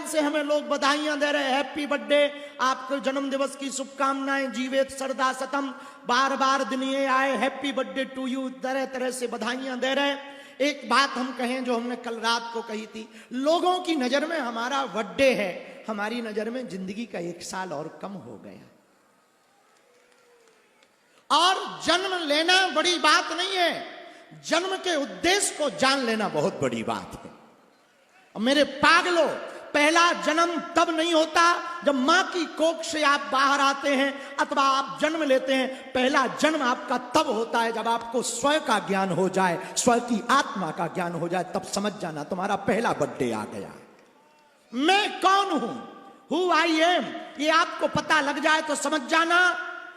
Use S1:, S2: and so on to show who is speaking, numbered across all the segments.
S1: से हमें लोग बधाइयां दे रहे, हैप्पी बर्थडे, आपके जन्म दिवस की शुभकामनाएं, जीवेत सरदा सतम, बार बार दिन ये आए, हैप्पी बर्थडे टू यू, तरह तरह से बधाइयां दे रहे। एक बात हम कहें जो हमने कल रात को कही थी, लोगों की नजर में हमारा बर्थडे है, हमारी नजर में जिंदगी का 1 साल और कम हो गया। और जन्म लेना बड़ी बात नहीं है, जन्म के उद्देश्य को जान लेना बहुत बड़ी बात है। और मेरे पागलों, पहला जन्म तब नहीं होता जब मां की कोख से आप बाहर आते हैं अथवा आप जन्म लेते हैं। पहला जन्म आपका तब होता है जब आपको स्वयं का ज्ञान हो जाए, स्वयं की आत्मा का ज्ञान हो जाए, तब समझ जाना तुम्हारा पहला बर्थडे आ गया। मैं कौन हूं, हु आई एम, ये आपको पता लग जाए तो समझ जाना,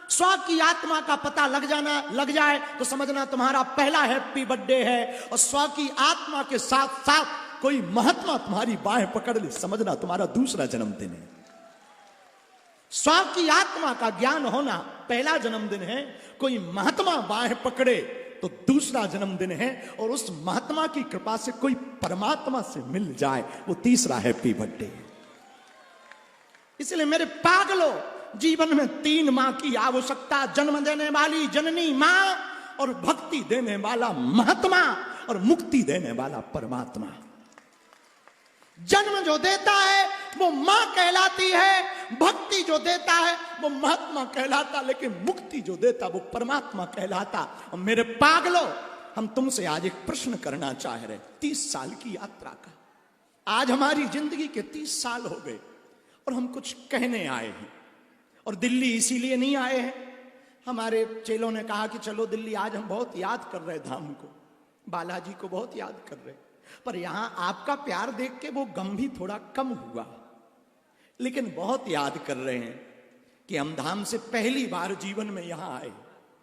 S1: स्व की आत्मा का पता लग जाए तो समझना तुम्हारा पहला हैप्पी बर्थडे है। और स्व की आत्मा के साथ साथ कोई महात्मा तुम्हारी बाहें पकड़ ले, समझना तुम्हारा दूसरा जन्मदिन है। स्व की आत्मा का ज्ञान होना पहला जन्मदिन है, कोई महात्मा बाहें पकड़े तो दूसरा जन्मदिन है, और उस महात्मा की कृपा से कोई परमात्मा से मिल जाए, वो तीसरा हैप्पी बर्थडे है। इसलिए मेरे पागलों, जीवन में 3 मां की आवश्यकता, जन्म देने वाली जननी मां, और भक्ति देने वाला महात्मा, और मुक्ति देने वाला परमात्मा। जन्म जो देता है वो मां कहलाती है, भक्ति जो देता है वो महात्मा कहलाता, लेकिन मुक्ति जो देता वो परमात्मा कहलाता। और मेरे पागलों, हम तुमसे आज एक प्रश्न करना चाह रहे, 30 साल की यात्रा का। आज हमारी जिंदगी के 30 साल हो गए और हम कुछ कहने आए हैं। और दिल्ली इसीलिए नहीं आए हैं, हमारे चेलों ने कहा कि चलो दिल्ली, आज हम बहुत याद कर रहे धाम को, बालाजी को बहुत याद कर रहे, पर यहां आपका प्यार देख के वो गम भी थोड़ा कम हुआ, लेकिन बहुत याद कर रहे हैं कि हम धाम से पहली बार जीवन में यहां आए,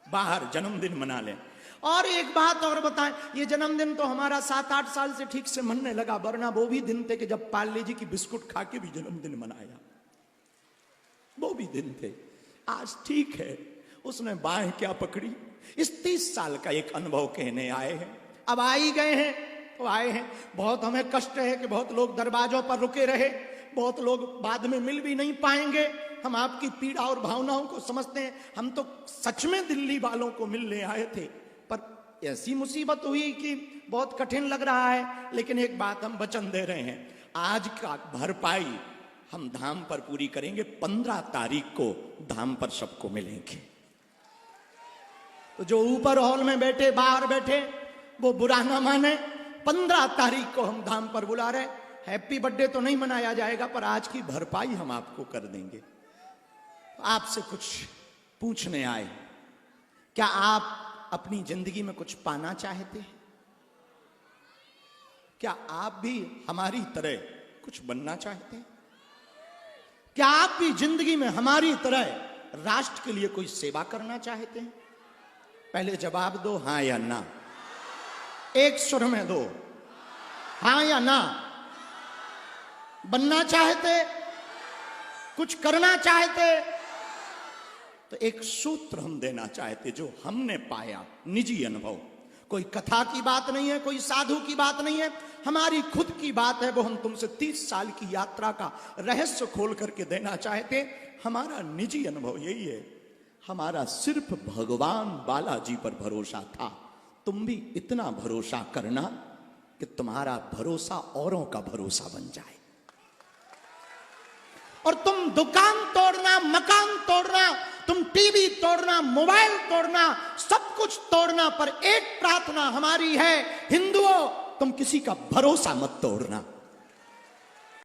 S1: बाहर जन्मदिन मना लें। और एक बात और बताएं, ये जन्मदिन तो हमारा 7-8 साल से ठीक से मनने लगा, वरना वो भी दिन थे कि जब पार्ले जी की बिस्कुट खा के भी जन्मदिन मनाया, वो भी दिन थे। आज ठीक है, उसने बाहें क्या पकड़ी। इस 30 साल का एक अनुभव कहने आए हैं। अब आ ही गए हैं तो आए हैं। बहुत हमें कष्ट है कि बहुत लोग दरवाजों पर रुके रहे, बहुत लोग बाद में मिल भी नहीं पाएंगे। हम आपकी पीड़ा और भावनाओं को समझते हैं। हम तो सच में दिल्ली वालों को मिलने आए थे, पर ऐसी मुसीबत हुई कि बहुत कठिन लग रहा है। लेकिन एक बात हम वचन दे रहे हैं, आज का भरपाई हम धाम पर पूरी करेंगे। 15 तारीख को धाम पर सबको मिलेंगे। तो जो ऊपर हॉल में बैठे, बाहर बैठे, वो बुरा ना माने। 15 तारीख को हम धाम पर बुला रहे। हैप्पी बर्थडे तो नहीं मनाया जाएगा, पर आज की भरपाई हम आपको कर देंगे। आपसे कुछ पूछने आए, क्या आप अपनी जिंदगी में कुछ पाना चाहते हैं? क्या आप भी हमारी तरह कुछ बनना चाहते हैं? क्या आप भी जिंदगी में हमारी तरह राष्ट्र के लिए कोई सेवा करना चाहते हैं? पहले जवाब दो, हां या ना। एक सुर में दो, हां या ना। बनना चाहते, कुछ करना चाहते, तो एक सूत्र हम देना चाहते जो हमने पाया, निजी अनुभव। कोई कथा की बात नहीं है, कोई साधु की बात नहीं है, हमारी खुद की बात है। वो हम तुमसे 30 साल की यात्रा का रहस्य खोल करके देना चाहते। हमारा निजी अनुभव यही है, हमारा सिर्फ भगवान बालाजी पर भरोसा था। तुम भी इतना भरोसा करना कि तुम्हारा भरोसा औरों का भरोसा बन जाए। और तुम दुकान तोड़ना, मकान तोड़ना, तुम टीवी तोड़ना, मोबाइल तोड़ना, सब कुछ तोड़ना, पर एक प्रार्थना हमारी है, हिंदुओं, तुम किसी का भरोसा मत तोड़ना।